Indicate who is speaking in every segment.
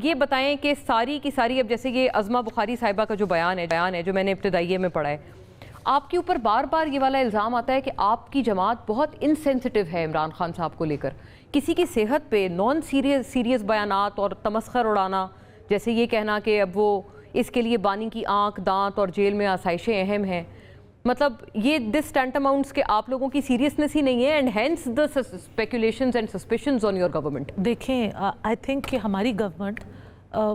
Speaker 1: یہ بتائیں کہ ساری کی ساری اب جیسے یہ عظمہ بخاری صاحبہ کا جو بیان ہے جو میں نے ابتدائیے میں پڑھا ہے، آپ کے اوپر بار بار یہ والا الزام آتا ہے کہ آپ کی جماعت بہت انسینسٹیو ہے عمران خان صاحب کو لے کر، کسی کی صحت پہ نان سیریس بیانات اور تمسخر اڑانا، جیسے یہ کہنا کہ اب وہ اس کے لیے بانی کی آنکھ، دانت اور جیل میں آسائشیں اہم ہیں، مطلب یہ دس ٹینٹاماؤنٹس کہ آپ لوگوں کی سیریسنس ہی نہیں ہے، and hence the speculations and suspicions on your government.
Speaker 2: دیکھیں آئی تھنک کہ ہماری گورنمنٹ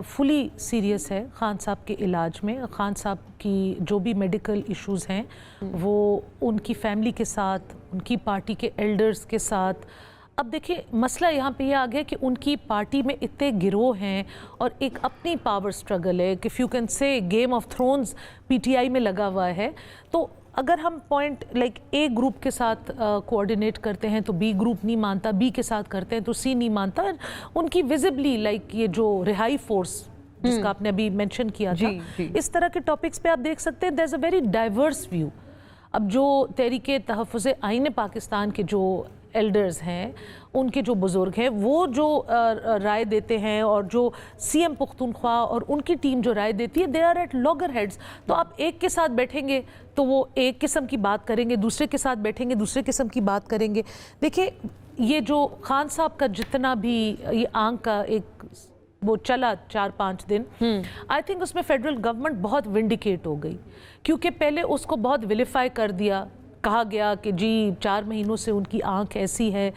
Speaker 2: فلی سیریس ہے خان صاحب کے علاج میں. خان صاحب کی جو بھی میڈیکل ایشوز ہیں وہ ان کی فیملی کے ساتھ، ان کی پارٹی کے ایلڈرز کے ساتھ. اب دیکھیں مسئلہ یہاں پہ یہ آ گیا کہ ان کی پارٹی میں اتنے گروہ ہیں اور ایک اپنی پاور سٹرگل ہے کہ you can say game of Thrones P T I میں لگا ہوا ہے. تو اگر ہم پوائنٹ لائک اے گروپ کے ساتھ کوآرڈینیٹ کرتے ہیں تو بی گروپ نہیں مانتا، بی کے ساتھ کرتے ہیں تو سی نہیں مانتا. ان کی ویزبلی لائک یہ جو رہائی فورس جس کا آپ نے ابھی مینشن کیا تھا، اس طرح کے ٹاپکس پہ آپ دیکھ سکتے ہیں there's a very diverse view. اب جو تحریک تحفظ آئین پاکستان کے جو ایلڈرز ہیں، ان کے جو بزرگ ہیں، وہ جو رائے دیتے ہیں اور جو سی ایم پختونخوا اور ان کی ٹیم جو رائے دیتی ہے they are at loggerheads. تو آپ ایک کے ساتھ بیٹھیں گے تو وہ ایک قسم کی بات کریں گے، دوسرے کے ساتھ بیٹھیں گے دوسرے قسم کی بات کریں گے. دیکھیں یہ جو خان صاحب کا جتنا بھی یہ آنکھ کا ایک وہ چلا 4-5 دن، آئی تھنک اس میں فیڈرل گورنمنٹ بہت ونڈیکیٹ ہو گئی، کیونکہ پہلے اس کو بہت ویلیفائی کر دیا، کہا گیا کہ جی 4 مہینوں سے ان کی آنکھ ایسی ہے.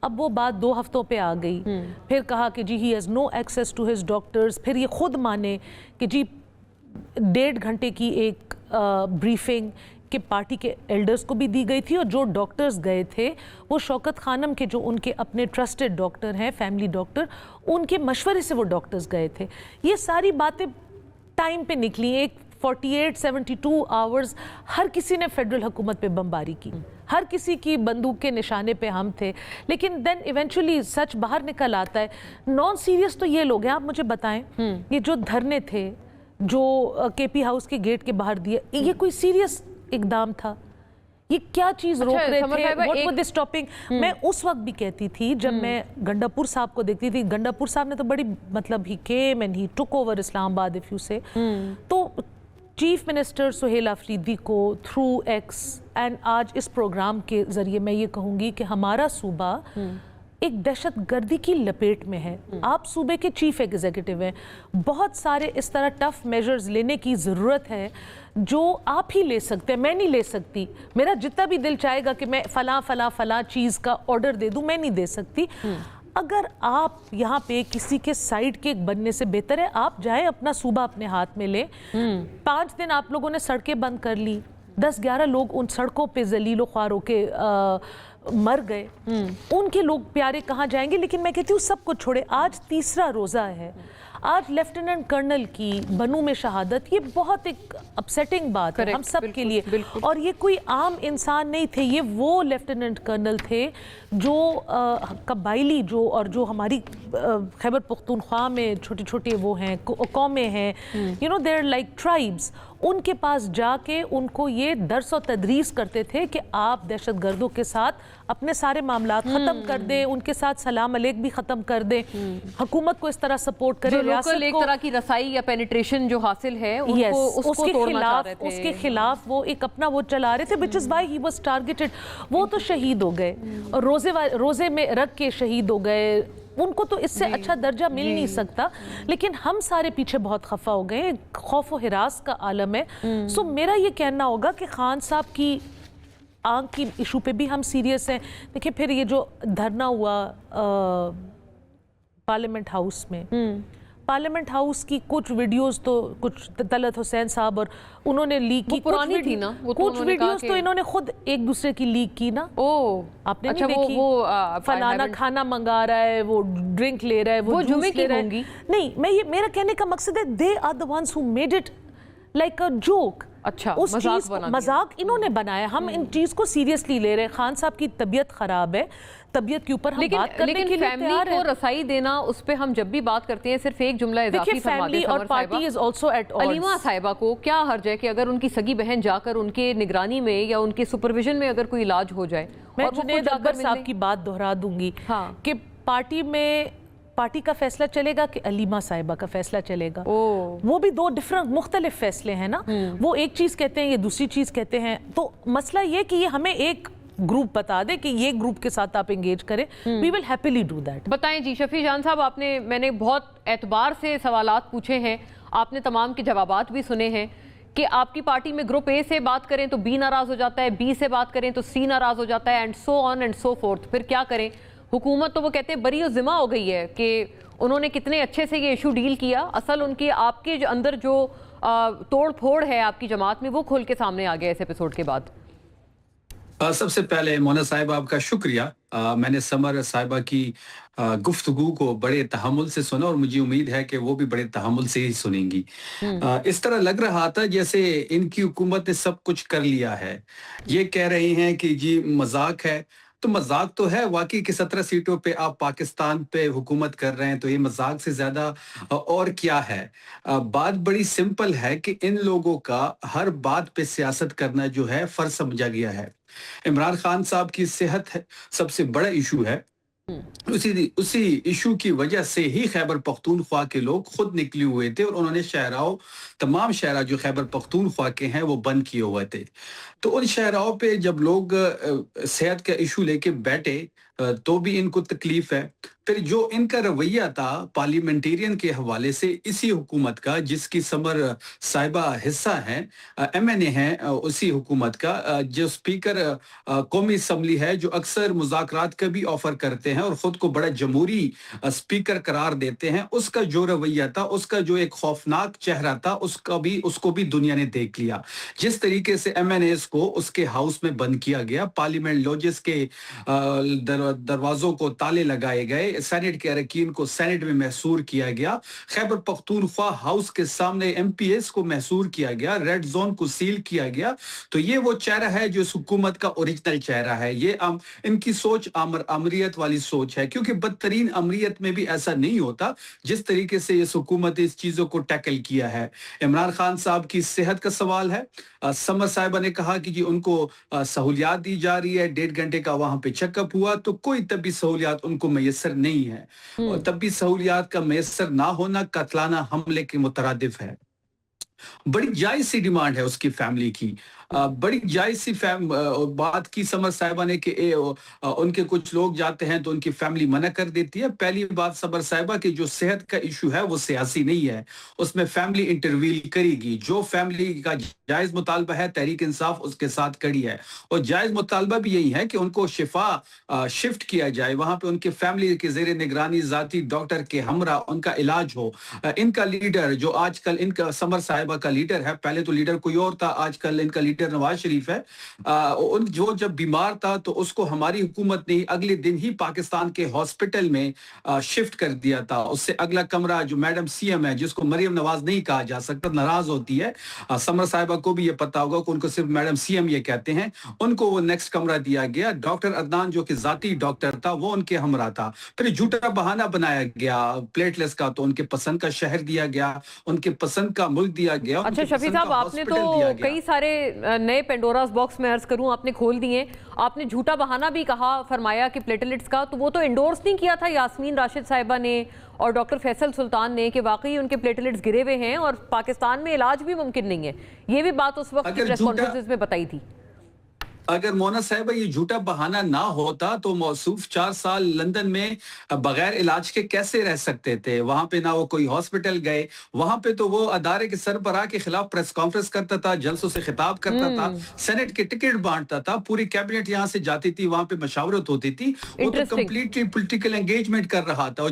Speaker 2: اب وہ بات 2 ہفتوں پہ آ گئی، پھر کہا کہ جی he has no access to his doctors. پھر یہ خود مانے کہ جی 1.5 گھنٹے کی ایک بریفنگ کہ پارٹی کے ایلڈرز کو بھی دی گئی تھی، اور جو ڈاکٹرز گئے تھے وہ شوکت خانم کے جو ان کے اپنے ٹرسٹڈ ڈاکٹر ہیں، فیملی ڈاکٹر، ان کے مشورے سے وہ ڈاکٹرز گئے تھے. یہ ساری باتیں ٹائم پہ نکلی. ایک 48-72 آورز ہر کسی نے فیڈرل حکومت پہ بمباری کی، ہر کسی کی بندوق کے نشانے پہ ہم تھے، لیکن دین ایونچولی سچ باہر نکل آتا ہے. نان سیریس تو یہ لوگ ہیں. آپ مجھے بتائیں یہ جو دھرنے تھے جو کے پی ہاؤس کے گیٹ کے باہر دیے، یہ کوئی سیریس اقدام تھا؟ یہ کیا چیز روک رہے تھے؟ What was this stopping؟ میں اس وقت بھی کہتی تھی جب میں گنڈاپور صاحب کو دیکھتی تھی، گنڈاپور صاحب نے تو بڑی مطلب he came and he took over اسلام آباد if you say. تو چیف منسٹر سہیل آفریدی کو تھرو ایکس اینڈ آج اس پروگرام کے ذریعے میں یہ کہوں گی کہ ہمارا صوبہ ایک دہشت گردی کی لپیٹ میں ہے. آپ صوبے کے چیف ایگزیکٹو ہیں، بہت سارے اس طرح ٹف میجرز لینے کی ضرورت ہے جو آپ ہی لے سکتے ہیں. میں نہیں لے سکتی، میرا جتنا بھی دل چاہے گا کہ میں فلاں فلاں فلاں چیز کا آرڈر دے دوں، میں نہیں دے سکتی. اگر آپ یہاں پہ کسی کے سائیڈ کے بننے سے بہتر ہے آپ جائیں اپنا صوبہ اپنے ہاتھ میں لیں. 5 دن آپ لوگوں نے سڑکیں بند کر لی، 10-11 لوگ ان سڑکوں پہ ذلیل و خوار ہو کے مر گئے. ان کے لوگ پیارے کہاں جائیں گے؟ لیکن میں کہتی ہوں سب کو چھوڑے. آج 3را روزہ ہے، آج لیفٹیننٹ کرنل کی بنو میں شہادت، یہ بہت ایک اپسیٹنگ بات ہے ہم سب کے لیے. اور یہ کوئی عام انسان نہیں تھے، یہ وہ لیفٹیننٹ کرنل تھے جو قبائلی جو ہماری خیبر پختونخوا میں چھوٹے چھوٹے وہ ہیں قومیں ہیں، they're like tribes. ان کے پاس جا کے ان کو یہ درس و تدریس کرتے تھے کہ آپ دہشت گردوں کے ساتھ اپنے سارے معاملات ختم کر دیں، ان کے ساتھ سلام علیک بھی ختم کر دیں، حکومت کو اس طرح سپورٹ کریں.
Speaker 1: لوکل ایک طرح کی رسائی یا پینیٹریشن جو حاصل ہے اس کو توڑنا چاہ رہے تھے،
Speaker 2: اس کے خلاف وہ ایک اپنا وہ چلا رہے تھے which is why he was targeted. وہ تو شہید ہو گئے اور روزے میں رکھ کے شہید ہو گئے. ان کو تو اس سے اچھا درجہ مل نہیں سکتا، لیکن ہم سارے پیچھے بہت خفا ہو گئے. خوف و ہراس کا عالم ہے. سو میرا یہ کہنا ہوگا کہ خان صاحب کی آنکھ کی ایشو پہ بھی ہم سیریس ہیں. دیکھیں پھر یہ جو دھرنا ہوا پارلیمنٹ ہاؤس میں، پارلیمنٹ ہاؤس کی کچھ ویڈیوز تو کچھ طلعت حسین صاحب اور انہوں نے لیک کی،
Speaker 1: پرانی تھی نا
Speaker 2: کچھ ویڈیوز تو انہوں نے خود ایک دوسرے کی لیک کی نا. آپ نے نہیں دیکھی؟ فلانا کھانا منگا رہا ہے، وہ ڈرنک لے رہا ہے، وہ جمعے کی ہوں گی. نہیں، میرا کہنے کا مقصد ہے they are the ones who made it like a joke.
Speaker 1: اچھا
Speaker 2: مذاق انہوں نے بنایا. ہم ان چیز کو سیریسلی لے رہے ہیں. خان صاحب کی طبیعت خراب ہے، طبیعت کے اوپر ہم بات کرنے کے لیے تیار ہیں.
Speaker 1: لیکن فیملی کو رسائی دینا، اس پہ ہم جب بھی بات کرتے ہیں صرف ایک جملہ اضافی فرما دیں
Speaker 2: اور party is also at odds.
Speaker 1: علیمہ صاحبہ کو کیا حرج ہے کہ اگر ان کی سگی بہن جا کر ان کے نگرانی میں یا ان کے سپرویژن میں اگر کوئی علاج ہو جائے؟
Speaker 2: میں جنید اکبر صاحب کی بات دہرا دوں گی کہ پارٹی کا فیصلہ چلے گا کہ علیمہ صاحبہ کا فیصلہ چلے گا؟ وہ بھی دو ڈفرنٹ مختلف فیصلے ہیں نا. وہ ایک چیز کہتے ہیں، یہ دوسری چیز کہتے ہیں. تو مسئلہ یہ کہ یہ ہمیں ایک گروپ بتا دے کہ یہ گروپ کے ساتھ آپ انگیج کریں. وی ول ہیپیلی ڈو دیٹ.
Speaker 1: بتائیں جی شفیع جان صاحب، میں نے بہت اعتبار سے سوالات پوچھے ہیں، آپ نے تمام کے جوابات بھی سنے ہیں کہ آپ کی پارٹی میں گروپ اے سے بات کریں تو بی ناراض ہو جاتا ہے، بی سے بات کریں تو سی ناراض ہو جاتا ہے، and so on and so forth. پھر کیا کریں؟ حکومت تو وہ کہتے ہیں بری و ذمہ ہو گئی ہے کہ انہوں نے کتنے اچھے سے یہ ایشو ڈیل کیا. اصل ان کی آپ کے اندر جو توڑ پھوڑ ہے آپ کی جماعت میں، وہ کھول کے سامنے آ گیا اس ایپیسوڈ کے بعد.
Speaker 3: سب سے پہلے مونا صاحبہ آپ کا شکریہ. میں نے سمر صاحبہ کی گفتگو کو بڑے تحمل سے سنا اور مجھے امید ہے کہ وہ بھی بڑے تحمل سے ہی سنیں گی. اس طرح لگ رہا تھا جیسے ان کی حکومت نے سب کچھ کر لیا ہے. یہ کہہ رہے ہیں کہ جی مذاق ہے، تو مذاق تو ہے واقعی کہ 17 سیٹوں پہ آپ پاکستان پہ حکومت کر رہے ہیں، تو یہ مذاق سے زیادہ اور کیا ہے. بات بڑی سمپل ہے کہ ان لوگوں کا ہر بات پہ سیاست کرنا جو ہے فرض سمجھا گیا ہے. عمران خان صاحب کی صحت سب سے بڑا ایشو ہے. اسی ایشو کی وجہ سے ہی خیبر پختونخوا کے لوگ خود نکلے ہوئے تھے اور انہوں نے تمام شہرہ جو خیبر پختونخوا کے ہیں وہ بند کیے ہوئے تھے. تو ان شہراؤں پہ جب لوگ صحت کا ایشو لے کے بیٹھے تو بھی ان کو تکلیف ہے. پھر جو ان کا رویہ تھا پارلیمنٹیرین کے حوالے سے اسی حکومت کا، جس کی سمر صاحبہ حصہ ہیں، ایم این اے ہیں اسی حکومت کا، جو اسپیکر قومی اسمبلی ہے، جو اکثر مذاکرات کا بھی آفر کرتے ہیں اور خود کو بڑا جمہوری اسپیکر قرار دیتے ہیں، اس کا جو رویہ تھا، اس کا جو ایک خوفناک چہرہ تھا، اس کو بھی دنیا نے دیکھ لیا. جس طریقے سے ایم این ایز کو اس کے ہاؤس میں بند کیا گیا، پارلیمنٹ لوجز کے دروازوں کو تالے لگائے گئے، سینٹ کے اراکین کو سینٹ میں محصور کیا گیا، خیبر پختونخوا ہاؤس کے سامنے ایم پی ایس کو محصور کیا گیا، ریڈ زون کو سیل کیا گیا. تو یہ وہ چہرہ ہے جو اس حکومت کا اوریجنل چہرہ ہے. یہ ان کی سوچ امریت والی سوچ ہے، کیونکہ بدترین امریت میں بھی ایسا نہیں ہوتا جس طریقے سے اس حکومت اس چیزوں کو ٹیکل کیا ہے. عمران خان صاحب کی صحت کا سوال ہے. سمر صاحبہ نے کہا کہ جی ان کو سہولیات دی جا رہی ہے، 1.5 گھنٹے کا وہاں پہ چیک اپ ہوا، تو کوئی طبی سہولیات ان کو میسر نہیں ہے. اور طبی سہولیات کا میسر نہ ہونا قاتلانہ حملے کے مترادف ہے. بڑی جائز سی ڈیمانڈ ہے اس کی فیملی کی، بڑی جائز سی بات کی سمر صاحبہ نے کہ ان کے کچھ لوگ جاتے ہیں تو ان کی فیملی منع کر دیتی ہے. پہلی بات سمر صاحبہ کہ جو صحت کا ایشو ہے وہ سیاسی نہیں ہے، اس میں فیملی انٹرویل کرے گی. جو فیملی کا جائز مطالبہ ہے تحریک انصاف اس کے ساتھ کڑی ہے، اور جائز مطالبہ بھی یہی ہے کہ ان کو شفا شفٹ کیا جائے، وہاں پہ ان کے فیملی کے زیر نگرانی ذاتی ڈاکٹر کے ہمراہ ان کا علاج ہو. ان کا لیڈر جو آج کل ان کا سمر صاحبہ کا لیڈر ہے، پہلے تو لیڈر کوئی اور تھا، آج کل ان کا لیڈر نواز شریف ہے، جو جب بیمار تھا تو اس کو ہماری حکومت نے اگلے دن ہی پاکستان کے ہاسپٹل میں شفٹ کر دیا تھا. اس سے اگلا کمرہ جو میڈم سی ایم ہے، جس کو مریم نواز نہیں کہا جا سکتا، ناراض ہوتی ہے، سمر صاحبہ کو بھی یہ پتا ہوگا کہ ان کو صرف میڈم سی ایم یہ کہتے ہیں، ان کو وہ نیکسٹ کمرہ دیا گیا. ڈاکٹر عدنان جو کہ ذاتی ڈاکٹر تھا وہ ان کے ہمراہ تھا. پھر جھوٹا بہانہ بنایا گیا پلیٹلیس کا، تو ان کے پسند کا شہر دیا گیا، ان کے پسند کا ملک دیا گیا.
Speaker 1: اچھا شفیع صاحب، آپ نے تو کئی سارے نئے پینڈوراز باکس میں عرض کروں آپ نے کھول دیے. آپ نے جھوٹا بہانہ بھی کہا، فرمایا کہ پلیٹلیٹس کا، تو وہ تو انڈورس نہیں کیا تھا یاسمین راشد صاحبہ نے اور ڈاکٹر فیصل سلطان نے کہ واقعی ان کے پلیٹلیٹس گرے ہوئے ہیں اور پاکستان میں علاج بھی ممکن نہیں ہے. یہ بھی بات اس وقت کی پریس کانفرنسز میں بتائی تھی.
Speaker 3: اگر مونا صاحبہ یہ جھوٹا بہانہ نہ ہوتا تو موصوف 4 سال لندن میں بغیر علاج کے کیسے رہ سکتے تھے؟ وہاں پہ نہ وہ کوئی ہاسپٹل گئے، وہاں پہ تو وہ ادارے کے سربراہ کے خلاف پریس کانفرنس کرتا تھا، جلسوں سے خطاب کرتا تھا، سینٹ کے ٹکٹ بانٹتا تھا، پوری کیبنٹ یہاں سے جاتی تھی، وہاں پہ مشاورت ہوتی تھی. وہ تو کمپلیٹلی پولیٹیکل انگیجمنٹ کر رہا تھا.